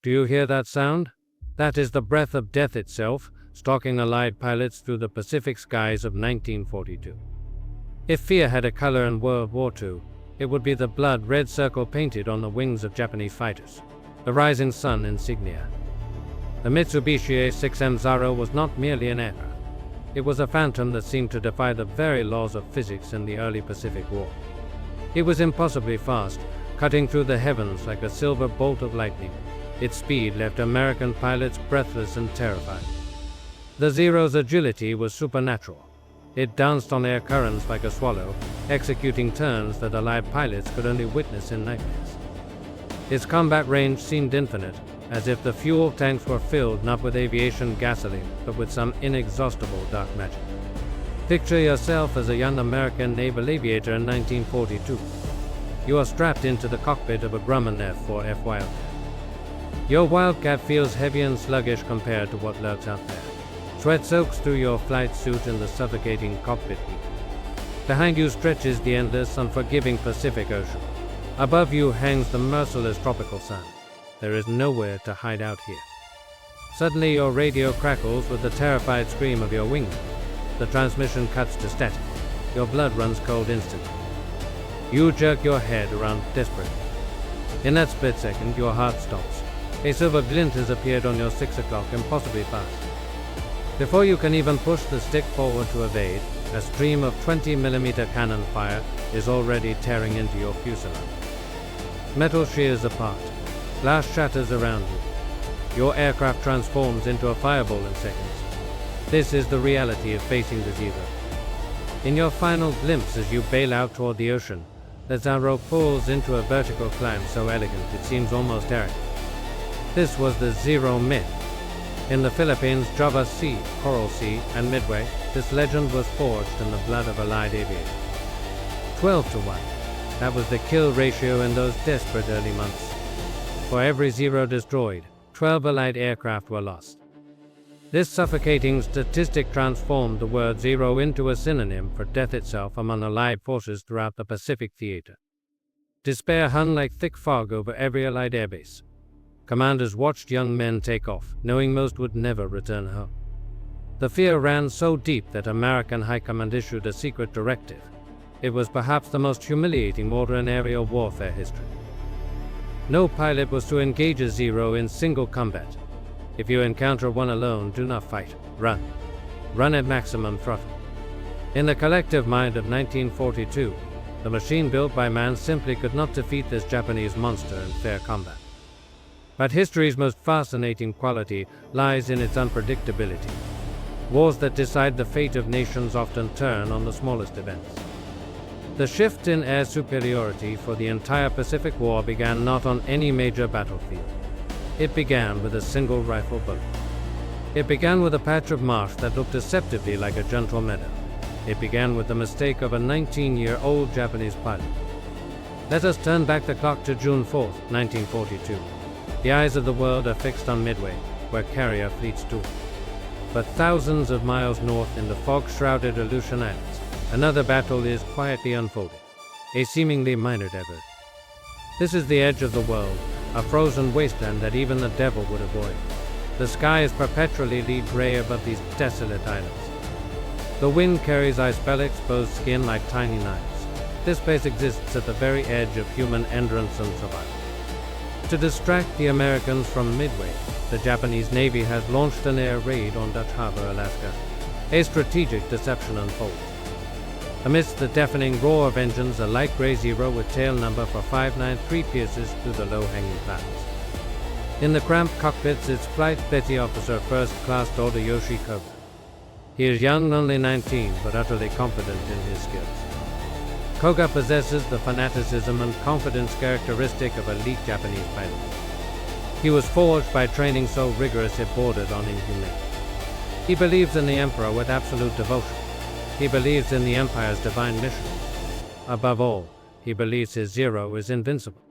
Do you hear that sound? That is the breath of death itself, stalking Allied pilots through the Pacific skies of 1942. If fear had a color in World War II, it would be the blood-red circle painted on the wings of Japanese fighters, the rising sun insignia. The Mitsubishi A6M Zero was not merely an aircraft. It was a phantom that seemed to defy the very laws of physics in the early Pacific War. It was impossibly fast, cutting through the heavens like a silver bolt of lightning. Its speed left American pilots breathless and terrified. The Zero's agility was supernatural. It danced on air currents like a swallow, executing turns that Allied pilots could only witness in nightmares. Its combat range seemed infinite, as if the fuel tanks were filled not with aviation gasoline, but with some inexhaustible dark magic. Picture yourself as a young American naval aviator in 1942. You are strapped into the cockpit of a Grumman F-4F Wildcat. Your Wildcat feels heavy and sluggish compared to what lurks out there. Sweat soaks through your flight suit in the suffocating cockpit heat. Behind you stretches the endless, unforgiving Pacific Ocean. Above you hangs the merciless tropical sun. There is nowhere to hide out here. Suddenly your radio crackles with the terrified scream of your wingman. The transmission cuts to static. Your blood runs cold instantly. You jerk your head around desperately. In that split second, your heart stops. A silver glint has appeared on your 6 o'clock, impossibly fast. Before you can even push the stick forward to evade, a stream of 20mm cannon fire is already tearing into your fuselage. Metal shears apart. Glass shatters around you. Your aircraft transforms into a fireball in seconds. This is the reality of facing the Zero. In your final glimpse as you bail out toward the ocean, the Zero pulls into a vertical climb so elegant it seems almost arrogant. This was the Zero myth. In the Philippines, Java Sea, Coral Sea, and Midway, this legend was forged in the blood of Allied aviators. 12-1. That was the kill ratio in those desperate early months. For every Zero destroyed, 12 Allied aircraft were lost. This suffocating statistic transformed the word Zero into a synonym for death itself among Allied forces throughout the Pacific theater. Despair hung like thick fog over every Allied airbase. Commanders watched young men take off, knowing most would never return home. The fear ran so deep that American High Command issued a secret directive. It was perhaps the most humiliating order in aerial warfare history. No pilot was to engage a Zero in single combat. If you encounter one alone, do not fight. Run. Run at maximum throttle. In the collective mind of 1942, the machine built by man simply could not defeat this Japanese monster in fair combat. But history's most fascinating quality lies in its unpredictability. Wars that decide the fate of nations often turn on the smallest events. The shift in air superiority for the entire Pacific War began not on any major battlefield. It began with a single rifle bullet. It began with a patch of marsh that looked deceptively like a gentle meadow. It began with the mistake of a 19-year-old Japanese pilot. Let us turn back the clock to June 4, 1942. The eyes of the world are fixed on Midway, where carrier fleets stood. But thousands of miles north in the fog-shrouded Aleutian Islands, another battle is quietly unfolding, a seemingly minor diversion. This is the edge of the world, a frozen wasteland that even the devil would avoid. The sky is perpetually lead gray above these desolate islands. The wind carries ice-bell exposed skin like tiny knives. This place exists at the very edge of human endurance and survival. To distract the Americans from Midway, the Japanese Navy has launched an air raid on Dutch Harbor, Alaska. A strategic deception unfolds. Amidst the deafening roar of engines, a light gray Zero with tail number for 593 pierces through the low-hanging clouds. In the cramped cockpits, its flight petty officer First Class Dodayoshi Koga. He is young, only 19, but utterly confident in his skills. Koga possesses the fanaticism and confidence characteristic of elite Japanese pilots. He was forged by training so rigorous it bordered on inhumanity. He believes in the Emperor with absolute devotion. He believes in the Empire's divine mission. Above all, he believes his Zero is invincible.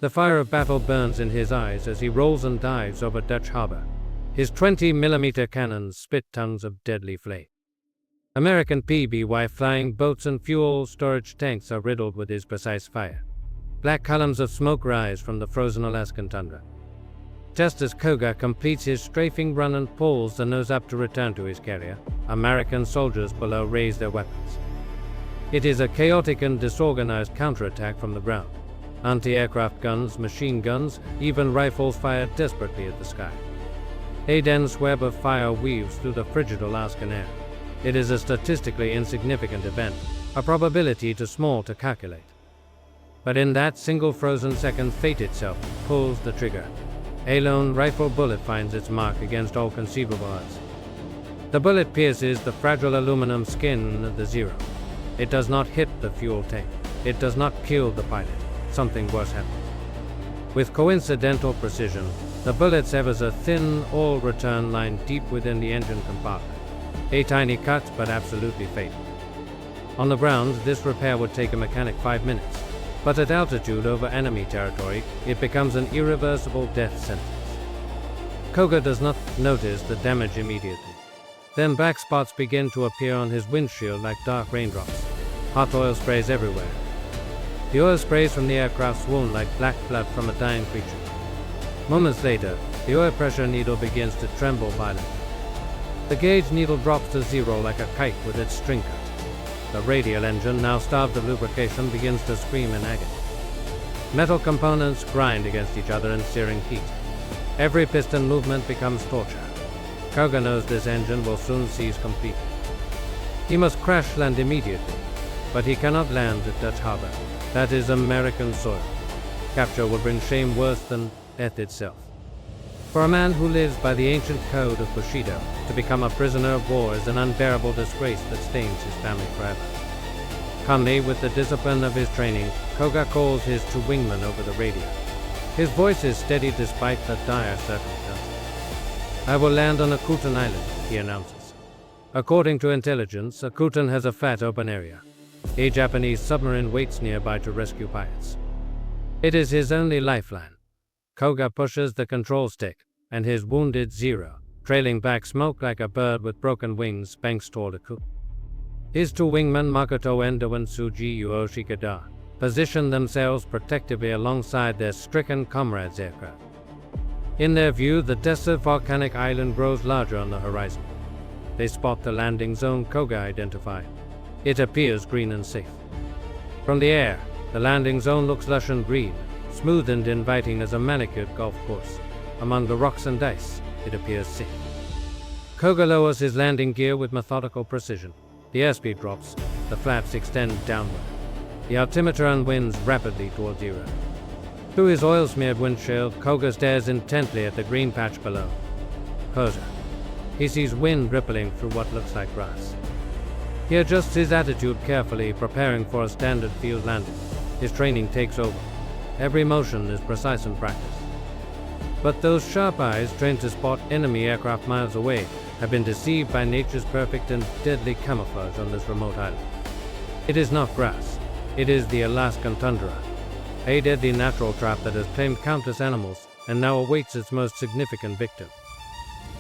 The fire of battle burns in his eyes as he rolls and dives over Dutch Harbor. His 20mm cannons spit tongues of deadly flame. American PBY flying boats and fuel storage tanks are riddled with his precise fire. Black columns of smoke rise from the frozen Alaskan tundra. Just as Koga completes his strafing run and pulls the nose up to return to his carrier, American soldiers below raise their weapons. It is a chaotic and disorganized counterattack from the ground. Anti-aircraft guns, machine guns, even rifles fire desperately at the sky. A dense web of fire weaves through the frigid Alaskan air. It is a statistically insignificant event, a probability too small to calculate. But in that single frozen second, fate itself pulls the trigger. A lone rifle bullet finds its mark against all conceivable odds. The bullet pierces the fragile aluminum skin of the Zero. It does not hit the fuel tank. It does not kill the pilot. Something worse happens. With coincidental precision, the bullet severs a thin oil return line deep within the engine compartment. A tiny cut, but absolutely fatal. On the ground, this repair would take a mechanic 5 minutes, but at altitude over enemy territory, it becomes an irreversible death sentence. Koga does not notice the damage immediately. Then black spots begin to appear on his windshield like dark raindrops. Hot oil sprays everywhere. The oil sprays from the aircraft swoon like black blood from a dying creature. Moments later, the oil pressure needle begins to tremble violently. The gauge needle drops to zero like a kite with its string cut. The radial engine, now starved of lubrication, begins to scream in agony. Metal components grind against each other in searing heat. Every piston movement becomes torture. Koga knows this engine will soon cease completely. He must crash land immediately, but he cannot land at Dutch Harbor. That is American soil. Capture will bring shame worse than death itself. For a man who lives by the ancient code of Bushido, to become a prisoner of war is an unbearable disgrace that stains his family forever. Calmly, with the discipline of his training, Koga calls his two wingmen over the radio. His voice is steady despite the dire circumstances. "I will land on Akutan Island," he announces. According to intelligence, Akutan has a flat open area. A Japanese submarine waits nearby to rescue pilots. It is his only lifeline. Koga pushes the control stick, and his wounded Zero, trailing back smoke like a bird with broken wings, banks toward Akutan. His two wingmen, Makoto Endo and Tsuji Uoshikada, position themselves protectively alongside their stricken comrades' aircraft. In their view, the desolate volcanic island grows larger on the horizon. They spot the landing zone Koga identified. It appears green and safe. From the air, the landing zone looks lush and green, smooth and inviting as a manicured golf course. Among the rocks and ice, it appears safe. Koga lowers his landing gear with methodical precision. The airspeed drops, the flaps extend downward. The altimeter unwinds rapidly toward zero. Through his oil-smeared windshield, Koga stares intently at the green patch below. Poser. He sees wind rippling through what looks like grass. He adjusts his attitude carefully, preparing for a standard field landing. His training takes over. Every motion is precise in practice. But those sharp eyes, trained to spot enemy aircraft miles away, have been deceived by nature's perfect and deadly camouflage on this remote island. It is not grass. It is the Alaskan tundra, a deadly natural trap that has claimed countless animals and now awaits its most significant victim.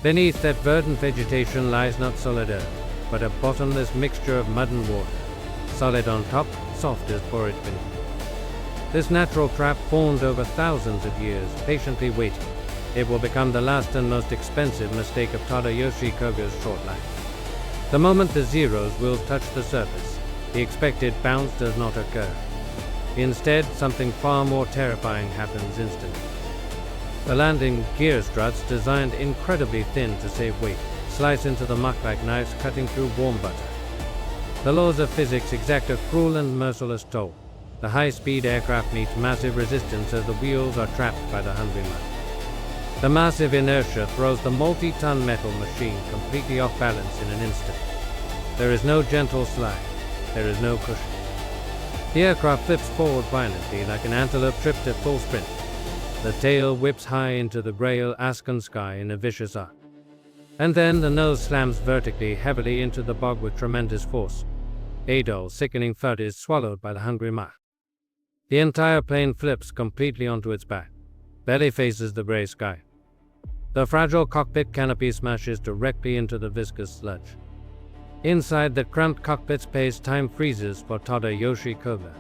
Beneath that verdant vegetation lies not solid earth, but a bottomless mixture of mud and water, solid on top, soft as porridge beneath. This natural trap formed over thousands of years, patiently waiting. It will become the last and most expensive mistake of Tadayoshi Koga's short life. The moment the Zero's wheels touch the surface, the expected bounce does not occur. Instead, something far more terrifying happens instantly. The landing gear struts, designed incredibly thin to save weight, slice into the muck like knives cutting through warm butter. The laws of physics exact a cruel and merciless toll. The high-speed aircraft meets massive resistance as the wheels are trapped by the hungry mud. The massive inertia throws the multi-ton metal machine completely off balance in an instant. There is no gentle slide. There is no cushion. The aircraft flips forward violently like an antelope tripped at full sprint. The tail whips high into the gray Alaskan sky in a vicious arc. And then the nose slams vertically, heavily into the bog with tremendous force. A dull, sickening thud is swallowed by the hungry muck. The entire plane flips completely onto its back. Belly faces the gray sky. The fragile cockpit canopy smashes directly into the viscous sludge. Inside the cramped cockpit space, time freezes for Tadayoshi Koga.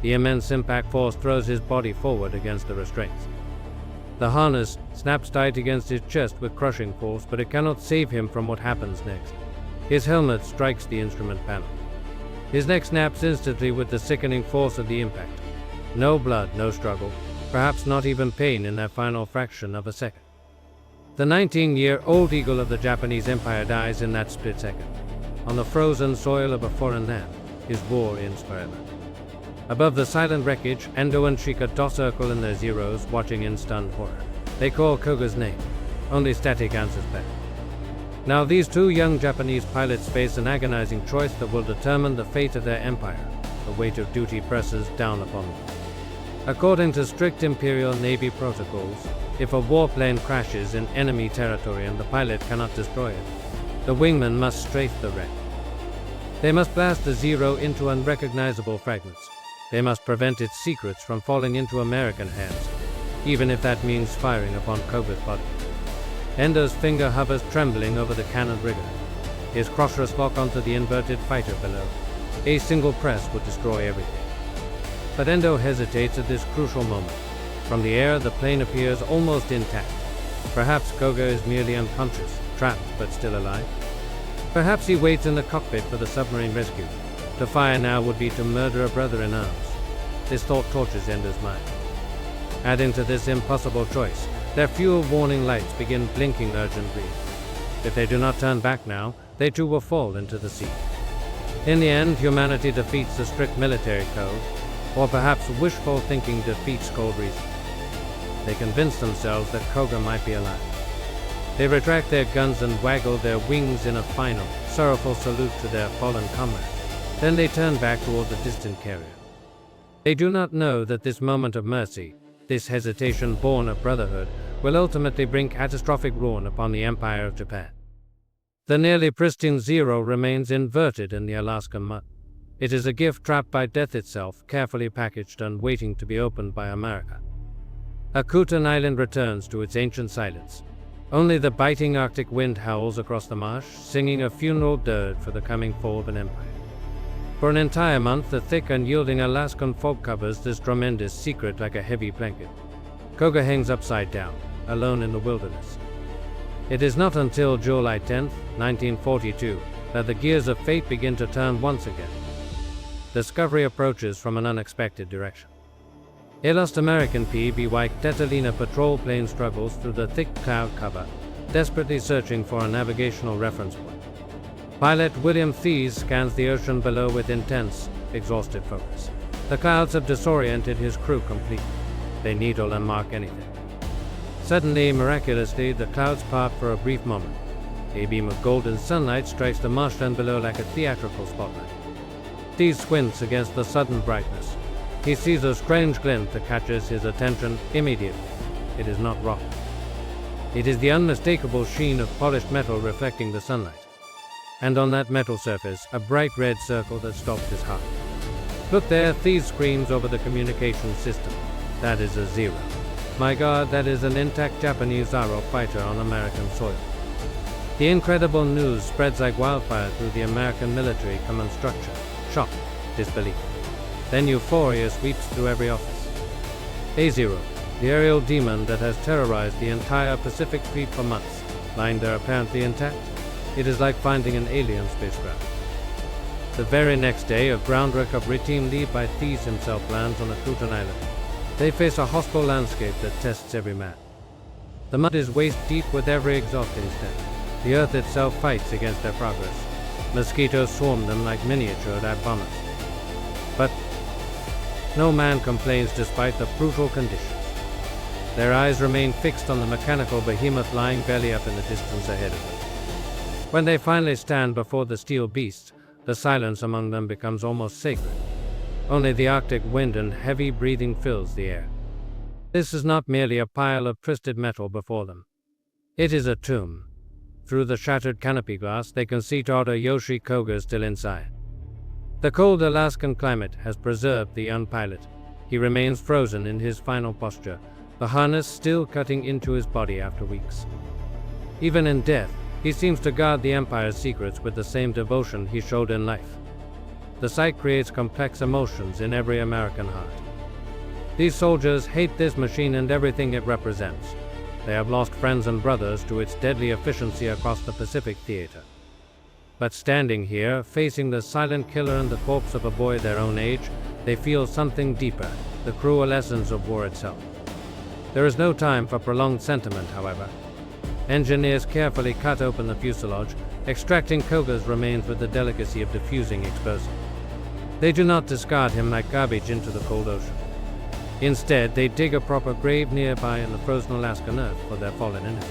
The immense impact force throws his body forward against the restraints. The harness snaps tight against his chest with crushing force, but it cannot save him from what happens next. His helmet strikes the instrument panel. His neck snaps instantly with the sickening force of the impact. No blood, no struggle, perhaps not even pain in that final fraction of a second. The 19-year-old eagle of the Japanese Empire dies in that split second. On the frozen soil of a foreign land, his war ends forever. Above the silent wreckage, Endo and Shika dot circle in their Zeros, watching in stunned horror. They call Koga's name. Only static answers back. Now these two young Japanese pilots face an agonizing choice that will determine the fate of their empire. The weight of duty presses down upon them. According to strict Imperial Navy protocols, if a warplane crashes in enemy territory and the pilot cannot destroy it, the wingman must strafe the wreck. They must blast the Zero into unrecognizable fragments. They must prevent its secrets from falling into American hands, even if that means firing upon Koga's body. Endo's finger hovers trembling over the cannon rigger. His crossers lock onto the inverted fighter below. A single press would destroy everything. But Endo hesitates at this crucial moment. From the air, the plane appears almost intact. Perhaps Koga is merely unconscious, trapped but still alive. Perhaps he waits in the cockpit for the submarine rescue. To fire now would be to murder a brother in arms. This thought tortures Endo's mind. Adding to this impossible choice, their fuel warning lights begin blinking urgently. If they do not turn back now, they too will fall into the sea. In the end, humanity defeats the strict military code, or perhaps wishful thinking defeats cold reason. They convince themselves that Koga might be alive. They retract their guns and waggle their wings in a final, sorrowful salute to their fallen comrade. Then they turn back toward the distant carrier. They do not know that this moment of mercy, this hesitation born of brotherhood, will ultimately bring catastrophic ruin upon the Empire of Japan. The nearly pristine Zero remains inverted in the Alaskan mud. It is a gift trapped by death itself, carefully packaged and waiting to be opened by America. Akutan Island returns to its ancient silence. Only the biting Arctic wind howls across the marsh, singing a funeral dirge for the coming fall of an empire. For an entire month, the thick, unyielding Alaskan fog covers this tremendous secret like a heavy blanket. Koga hangs upside down, alone in the wilderness. It is not until July 10, 1942, that the gears of fate begin to turn once again. Discovery approaches from an unexpected direction. A lost American PBY Catalina patrol plane struggles through the thick cloud cover, desperately searching for a navigational reference point. Pilot William Thies scans the ocean below with intense, exhaustive focus. The clouds have disoriented his crew completely. They needle and mark anything. Suddenly, miraculously, the clouds part for a brief moment. A beam of golden sunlight strikes the marshland below like a theatrical spotlight. Thies squints against the sudden brightness. He sees a strange glint that catches his attention immediately. It is not rock. It is the unmistakable sheen of polished metal reflecting the sunlight. And on that metal surface, a bright red circle that stops his heart. Look there, Thies screams over the communication system. That is a Zero. My God, that is an intact Japanese Zero fighter on American soil. The incredible news spreads like wildfire through the American military command structure. Shock, disbelief. Then euphoria sweeps through every office. A0, the aerial demon that has terrorized the entire Pacific Fleet for months, lying there apparently intact. It is like finding an alien spacecraft. The very next day, a groundwork of team lead by Thies himself lands on Akutan Island. They face a hostile landscape that tests every man. The mud is waist deep with every exhausting step. The earth itself fights against their progress. Mosquitoes swarm them like miniature dive bombers. But no man complains despite the brutal conditions. Their eyes remain fixed on the mechanical behemoth lying belly up in the distance ahead of them. When they finally stand before the steel beasts, the silence among them becomes almost sacred. Only the Arctic wind and heavy breathing fills the air. This is not merely a pile of twisted metal before them. It is a tomb. Through the shattered canopy glass, they can see Yoshi Koga still inside. The cold Alaskan climate has preserved the young pilot. He remains frozen in his final posture, the harness still cutting into his body after weeks. Even in death, he seems to guard the Empire's secrets with the same devotion he showed in life. The sight creates complex emotions in every American heart. These soldiers hate this machine and everything it represents. They have lost friends and brothers to its deadly efficiency across the Pacific theater. But standing here, facing the silent killer and the corpse of a boy their own age, they feel something deeper, the cruel essence of war itself. There is no time for prolonged sentiment, however. Engineers carefully cut open the fuselage, extracting Koga's remains with the delicacy of diffusing explosive. They do not discard him like garbage into the cold ocean. Instead, they dig a proper grave nearby in the frozen Alaskan earth for their fallen enemy.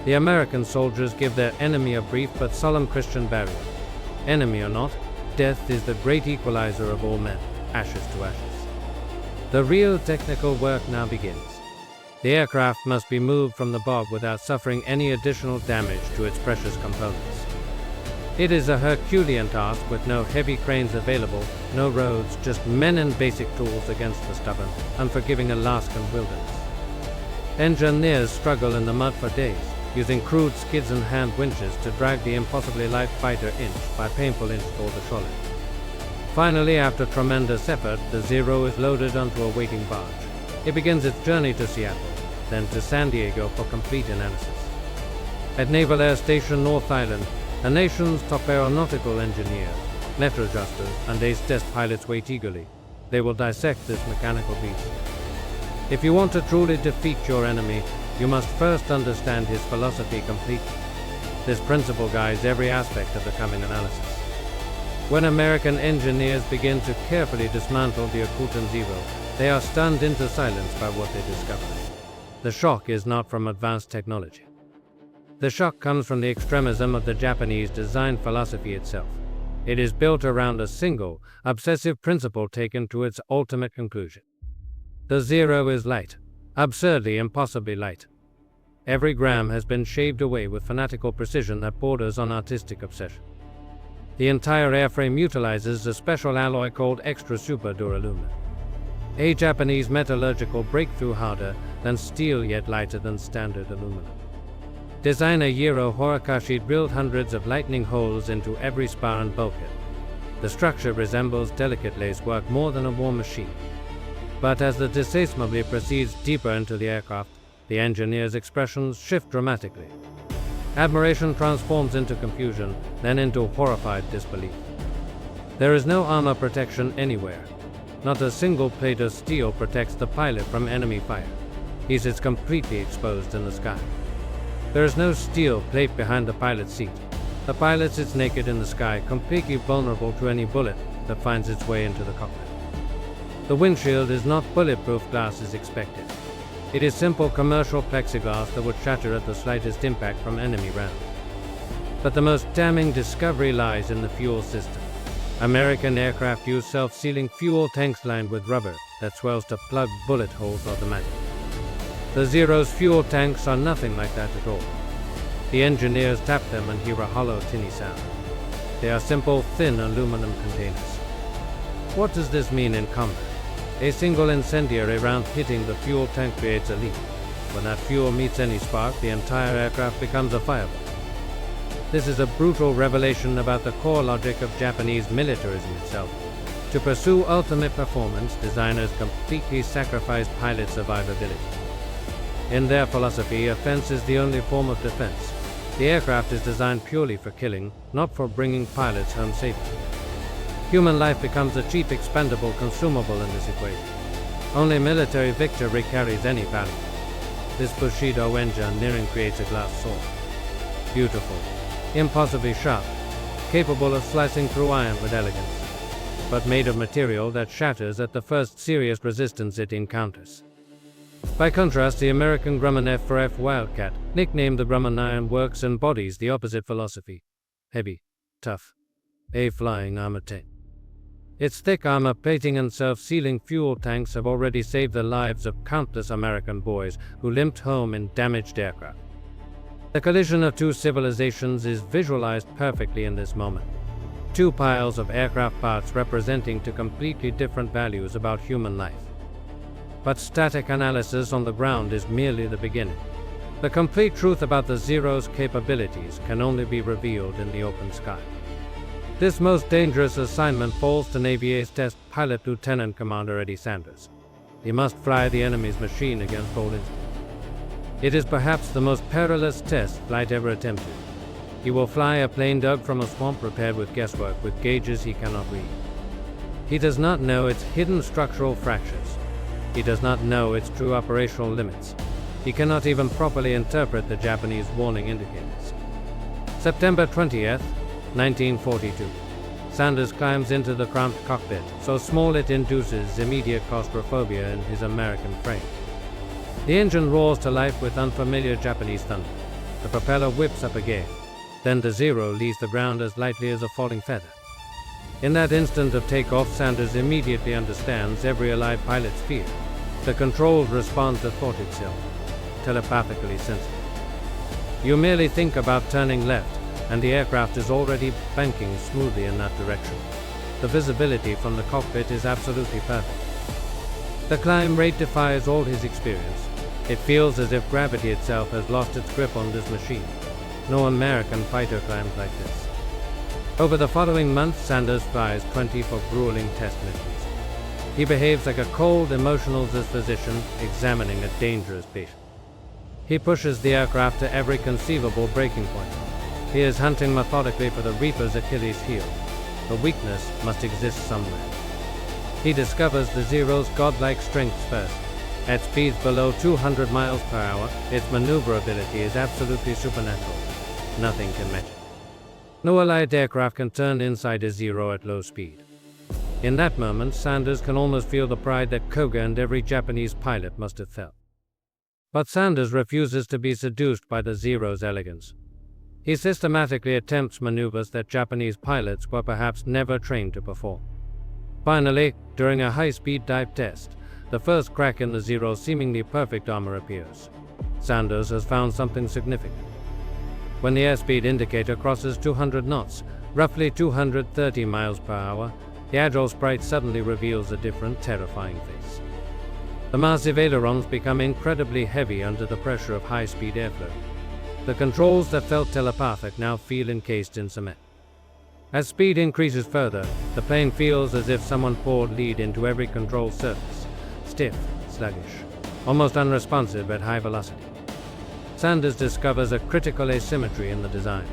The American soldiers give their enemy a brief but solemn Christian burial. Enemy or not, death is the great equalizer of all men, ashes to ashes. The real technical work now begins. The aircraft must be moved from the bog without suffering any additional damage to its precious components. It is a Herculean task with no heavy cranes available, no roads, just men and basic tools against the stubborn, unforgiving Alaskan wilderness. Engineers struggle in the mud for days, using crude skids and hand winches to drag the impossibly light fighter inch by painful inch toward the shoreline. Finally, after tremendous effort, the Zero is loaded onto a waiting barge. It begins its journey to Seattle, then to San Diego for complete analysis. At Naval Air Station North Island, the nation's top aeronautical engineers, net adjusters, and ace test pilots wait eagerly. They will dissect this mechanical beast. If you want to truly defeat your enemy, you must first understand his philosophy completely. This principle guides every aspect of the coming analysis. When American engineers begin to carefully dismantle the Akutan Zero, they are stunned into silence by what they discover. The shock is not from advanced technology. The shock comes from the extremism of the Japanese design philosophy itself. It is built around a single, obsessive principle taken to its ultimate conclusion. The Zero is light, absurdly, impossibly light. Every gram has been shaved away with fanatical precision that borders on artistic obsession. The entire airframe utilizes a special alloy called extra super duralumin, a Japanese metallurgical breakthrough harder than steel yet lighter than standard aluminum. Designer Jiro Horikoshi drilled hundreds of lightning holes into every spar and bulkhead. The structure resembles delicate lacework more than a war machine. But as the disassembly proceeds deeper into the aircraft, the engineer's expressions shift dramatically. Admiration transforms into confusion, then into horrified disbelief. There is no armor protection anywhere. Not a single plate of steel protects the pilot from enemy fire. He sits completely exposed in the sky. There is no steel plate behind the pilot's seat. The pilot sits naked in the sky, completely vulnerable to any bullet that finds its way into the cockpit. The windshield is not bulletproof glass as expected. It is simple commercial plexiglass that would shatter at the slightest impact from enemy rounds. But the most damning discovery lies in the fuel system. American aircraft use self-sealing fuel tanks lined with rubber that swells to plug bullet holes automatically. The Zero's fuel tanks are nothing like that at all. The engineers tap them and hear a hollow, tinny sound. They are simple, thin aluminum containers. What does this mean in combat? A single incendiary round hitting the fuel tank creates a leak. When that fuel meets any spark, the entire aircraft becomes a fireball. This is a brutal revelation about the core logic of Japanese militarism itself. To pursue ultimate performance, designers completely sacrifice pilot survivability. In their philosophy, offense is the only form of defense. The aircraft is designed purely for killing, not for bringing pilots home safely. Human life becomes a cheap, expendable consumable in this equation. Only military victory carries any value. This Bushido engineering creates a glass sword. Beautiful, impossibly sharp, capable of slicing through iron with elegance, but made of material that shatters at the first serious resistance it encounters. By contrast, the American Grumman F4F Wildcat, nicknamed the Grumman Iron Works, embodies the opposite philosophy. Heavy, tough, a flying armor tank. Its thick armor plating and self-sealing fuel tanks have already saved the lives of countless American boys who limped home in damaged aircraft. The collision of two civilizations is visualized perfectly in this moment. Two piles of aircraft parts representing two completely different values about human life. But static analysis on the ground is merely the beginning. The complete truth about the Zero's capabilities can only be revealed in the open sky. This most dangerous assignment falls to Navy Ace Test Pilot Lieutenant Commander Eddie Sanders. he must fly the enemy's machine against all instinct. It is perhaps the most perilous test flight ever attempted. He will fly a plane dug from a swamp prepared with guesswork, with gauges he cannot read. He does not know its hidden structural fractures. He does not know its true operational limits. He cannot even properly interpret the Japanese warning indicators. September 20th, 1942. Sanders climbs into the cramped cockpit, so small it induces immediate claustrophobia in his American frame. The engine roars to life with unfamiliar Japanese thunder. The propeller whips up again. Then the Zero leaves the ground as lightly as a falling feather. In that instant of takeoff, Sanders immediately understands every allied pilot's fear. The controls respond to thought itself, telepathically sensitive. You merely think about turning left, and the aircraft is already banking smoothly in that direction. The visibility from the cockpit is absolutely perfect. The climb rate defies all his experience. It feels as if gravity itself has lost its grip on this machine. No American fighter climbs like this. Over the following months, Sanders flies 24 grueling test missions. He behaves like a cold, emotional physician examining a dangerous patient. He pushes the aircraft to every conceivable breaking point. He is hunting methodically for the Reaper's Achilles heel. The weakness must exist somewhere. He discovers the Zero's godlike strengths first. At speeds below 200 miles per hour, its maneuverability is absolutely supernatural. Nothing can match it. No Allied aircraft can turn inside a Zero at low speed. In that moment, Sanders can almost feel the pride that Koga and every Japanese pilot must have felt. But Sanders refuses to be seduced by the Zero's elegance. He systematically attempts maneuvers that Japanese pilots were perhaps never trained to perform. Finally, during a high-speed dive test, the first crack in the Zero's seemingly perfect armor appears. Sanders has found something significant. When the airspeed indicator crosses 200 knots, roughly 230 miles per hour, the agile sprite suddenly reveals a different, terrifying face. The massive ailerons become incredibly heavy under the pressure of high-speed airflow. The controls that felt telepathic now feel encased in cement. As speed increases further, the plane feels as if someone poured lead into every control surface. Stiff, sluggish, almost unresponsive at high velocity. Sanders discovers a critical asymmetry in the design.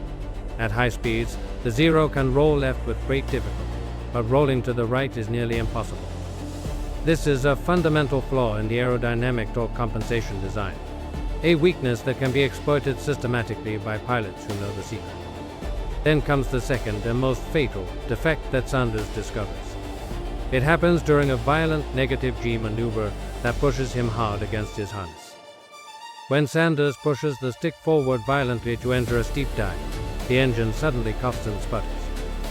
At high speeds, the Zero can roll left with great difficulty, but rolling to the right is nearly impossible. This is a fundamental flaw in the aerodynamic torque compensation design, a weakness that can be exploited systematically by pilots who know the secret. Then comes the second and most fatal defect that Sanders discovers. It happens during a violent negative G maneuver that pushes him hard against his harness. When Sanders pushes the stick forward violently to enter a steep dive, the engine suddenly coughs and sputters.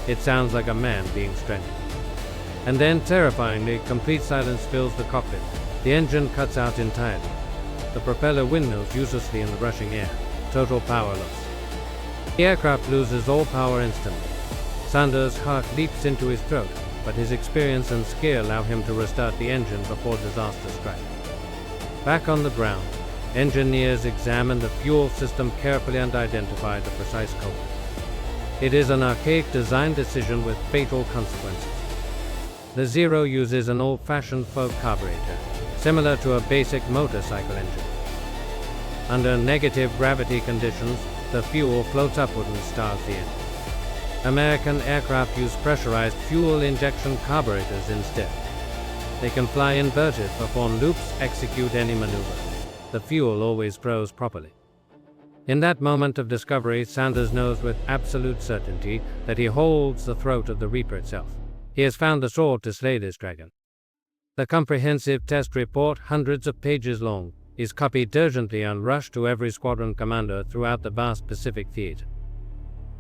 It sounds like a man being stranded. And then, terrifyingly, complete silence fills the cockpit. The engine cuts out entirely. The propeller windmills uselessly in the rushing air. Total power loss. The aircraft loses all power instantly. Sanders' heart leaps into his throat, but his experience and skill allow him to restart the engine before disaster strikes. Back on the ground, engineers examine the fuel system carefully and identify the precise culprit. It is an archaic design decision with fatal consequences. The Zero uses an old-fashioned float carburetor, similar to a basic motorcycle engine. Under negative gravity conditions, the fuel floats upward and starts the engine. American aircraft use pressurized fuel injection carburetors instead. They can fly inverted, perform loops, execute any maneuver. The fuel always flows properly. In that moment of discovery, Sanders knows with absolute certainty that he holds the throat of the Reaper itself. He has found the sword to slay this dragon. The comprehensive test report, hundreds of pages long, is copied urgently and rushed to every squadron commander throughout the vast Pacific theater.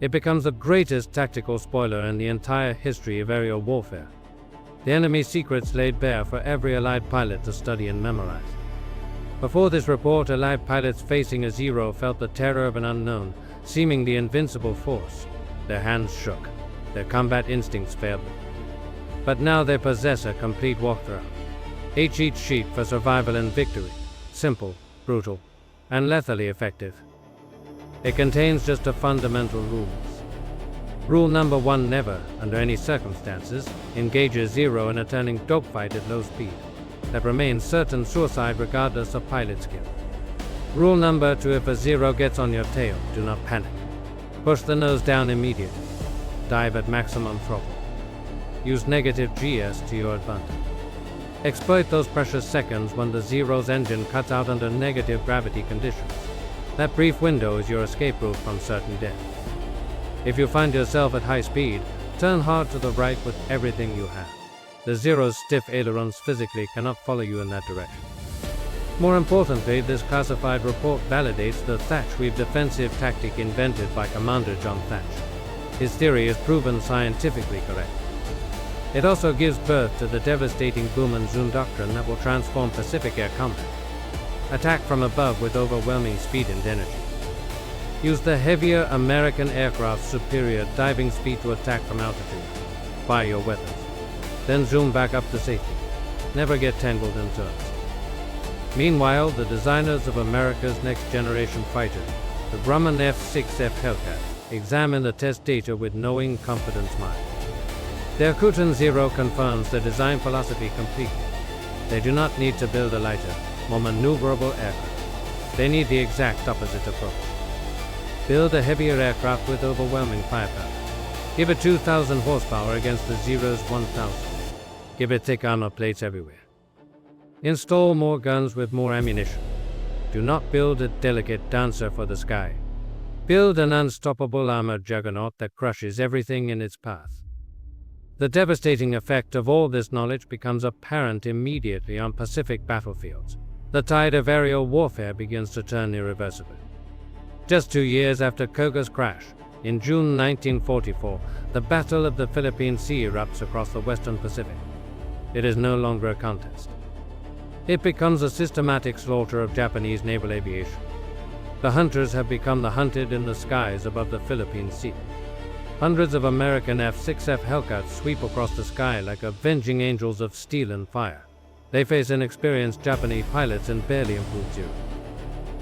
It becomes the greatest tactical spoiler in the entire history of aerial warfare. The enemy's secrets laid bare for every Allied pilot to study and memorize. Before this report, Allied pilots facing a Zero felt the terror of an unknown, seemingly invincible force. Their hands shook. Their combat instincts failed them. But now they possess a complete walkthrough. A cheat sheet for survival and victory. Simple, brutal, and lethally effective. It contains just a fundamental rules. Rule number 1: never, under any circumstances, engage a Zero in a turning dogfight at low speed. that remains certain suicide regardless of pilot skill. Rule number 2: if a Zero gets on your tail, do not panic. Push the nose down immediately. Dive at maximum throttle. Use negative GS to your advantage. Exploit those precious seconds when the Zero's engine cuts out under negative gravity conditions. That brief window is your escape route from certain death. If you find yourself at high speed, turn hard to the right with everything you have. The Zero's stiff ailerons physically cannot follow you in that direction. More importantly, this classified report validates the Thatch Weave defensive tactic invented by Commander John Thatch. His theory is proven scientifically correct. It also gives birth to the devastating boom and zoom doctrine that will transform Pacific air combat. Attack from above with overwhelming speed and energy. Use the heavier American aircraft's superior diving speed to attack from altitude. Fire your weapons. Then zoom back up to safety. Never get tangled in turns. Meanwhile, the designers of America's next-generation fighter, the Grumman F-6F Hellcat, examine the test data with knowing, confident smile. The Akutan Zero confirms the design philosophy completely. They do not need to build a lighter, more maneuverable aircraft. They need the exact opposite approach. Build a heavier aircraft with overwhelming firepower. Give it 2,000 horsepower against the Zero's 1,000. Give it thick armor plates everywhere. Install more guns with more ammunition. Do not build a delicate dancer for the sky. Build an unstoppable armored juggernaut that crushes everything in its path. The devastating effect of all this knowledge becomes apparent immediately on Pacific battlefields. The tide of aerial warfare begins to turn irreversibly. Just 2 years after Koga's crash, in June 1944, the Battle of the Philippine Sea erupts across the Western Pacific. It is no longer a contest. It becomes a systematic slaughter of Japanese naval aviation. The hunters have become the hunted in the skies above the Philippine Sea. Hundreds of American F-6F Hellcats sweep across the sky like avenging angels of steel and fire. They face inexperienced Japanese pilots and barely improved Zero.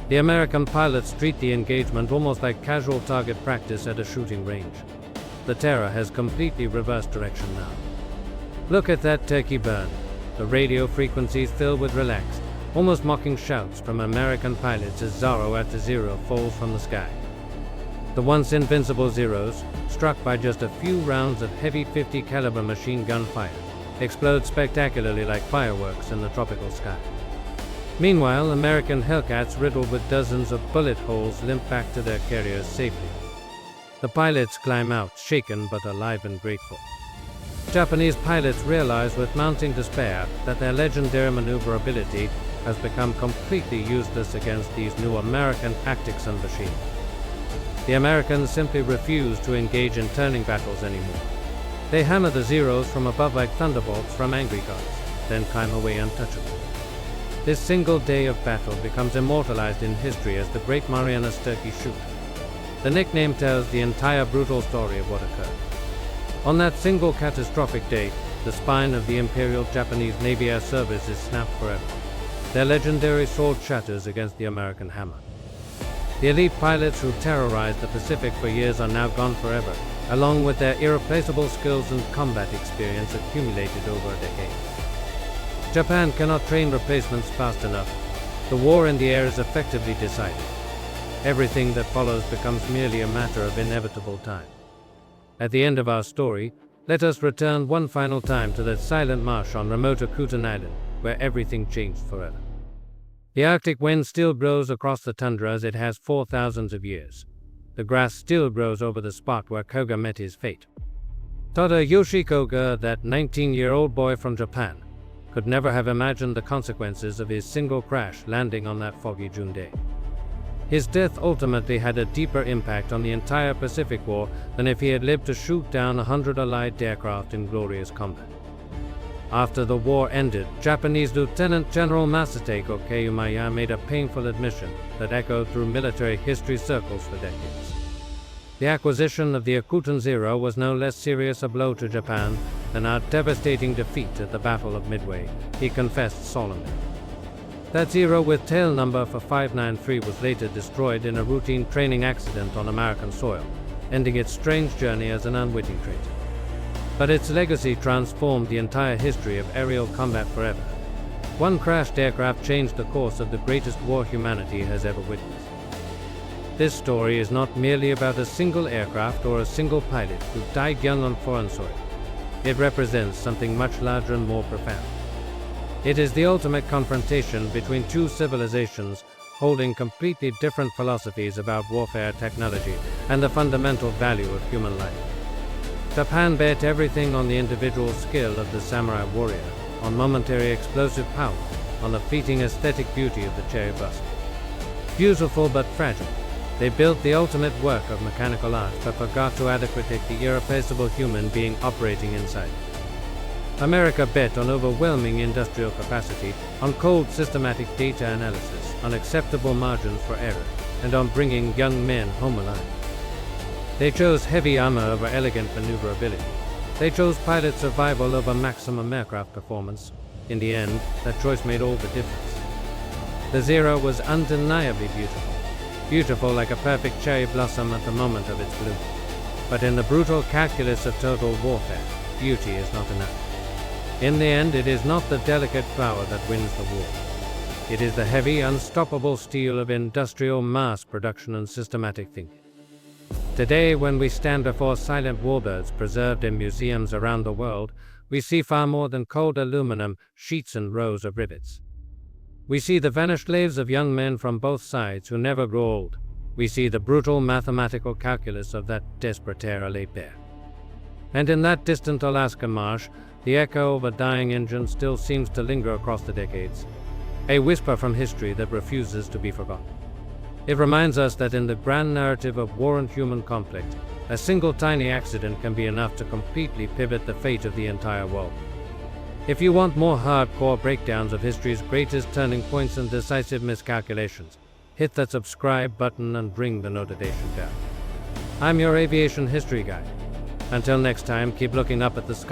The American pilots treat the engagement almost like casual target practice at a shooting range. The terror has completely reversed direction now. Look at that turkey burn. The radio frequencies fill with relaxed, almost mocking shouts from American pilots as Zero after Zero falls from the sky. The once invincible Zeros, struck by just a few rounds of heavy .50 caliber machine gun fire, explode spectacularly like fireworks in the tropical sky. Meanwhile, American Hellcats riddled with dozens of bullet holes limp back to their carriers safely. The pilots climb out, shaken but alive and grateful. Japanese pilots realize with mounting despair that their legendary maneuverability has become completely useless against these new American tactics and machines. The Americans simply refuse to engage in turning battles anymore. They hammer the Zeros from above like thunderbolts from angry gods, then climb away untouchable. This single day of battle becomes immortalized in history as the Great Marianas Turkey Shoot. The nickname tells the entire brutal story of what occurred. On that single catastrophic day, the spine of the Imperial Japanese Navy Air Service is snapped forever. Their legendary sword shatters against the American hammer. The elite pilots who terrorized the Pacific for years are now gone forever, along with their irreplaceable skills and combat experience accumulated over a decade. Japan cannot train replacements fast enough. The war in the air is effectively decided. Everything that follows becomes merely a matter of inevitable time. At the end of our story, let us return one final time to that silent marsh on remote Akutan Island, where everything changed forever. The Arctic wind still blows across the tundra as it has for thousands of years. The grass still grows over the spot where Koga met his fate. Tadayoshi Koga, that 19-year-old boy from Japan, could never have imagined the consequences of his single crash landing on that foggy June day. His death ultimately had a deeper impact on the entire Pacific War than if he had lived to shoot down 100 Allied aircraft in glorious combat. After the war ended, Japanese Lieutenant General Masatake Okeyumaya made a painful admission that echoed through military history circles for decades. The acquisition of the Akutan Zero was no less serious a blow to Japan than our devastating defeat at the Battle of Midway, he confessed solemnly. That Zero with tail number for 593 was later destroyed in a routine training accident on American soil, ending its strange journey as an unwitting traitor. But its legacy transformed the entire history of aerial combat forever. One crashed aircraft changed the course of the greatest war humanity has ever witnessed. This story is not merely about a single aircraft or a single pilot who died young on foreign soil. It represents something much larger and more profound. It is the ultimate confrontation between two civilizations holding completely different philosophies about warfare technology and the fundamental value of human life. Japan bet everything on the individual skill of the samurai warrior, on momentary explosive power, on the fleeting aesthetic beauty of the cherry blossom. Beautiful but fragile, they built the ultimate work of mechanical art but forgot to adequately take the irreplaceable human being operating inside it. America bet on overwhelming industrial capacity, on cold systematic data analysis, on acceptable margins for error, and on bringing young men home alive. They chose heavy armor over elegant maneuverability. They chose pilot survival over maximum aircraft performance. In the end, that choice made all the difference. The Zero was undeniably beautiful. Beautiful like a perfect cherry blossom at the moment of its bloom. But in the brutal calculus of total warfare, beauty is not enough. In the end, it is not the delicate flower that wins the war. It is the heavy, unstoppable steel of industrial mass production and systematic thinking. Today, when we stand before silent warbirds preserved in museums around the world, we see far more than cold aluminum sheets and rows of rivets. We see the vanished lives of young men from both sides who never grow old. We see the brutal mathematical calculus of that desperate terre laid bare. And in that distant Alaska marsh, the echo of a dying engine still seems to linger across the decades, a whisper from history that refuses to be forgotten. It reminds us that in the grand narrative of war and human conflict, a single tiny accident can be enough to completely pivot the fate of the entire world. If you want more hardcore breakdowns of history's greatest turning points and decisive miscalculations, hit that subscribe button and ring the notification bell. I'm your aviation history guide. Until next time, keep looking up at the sky.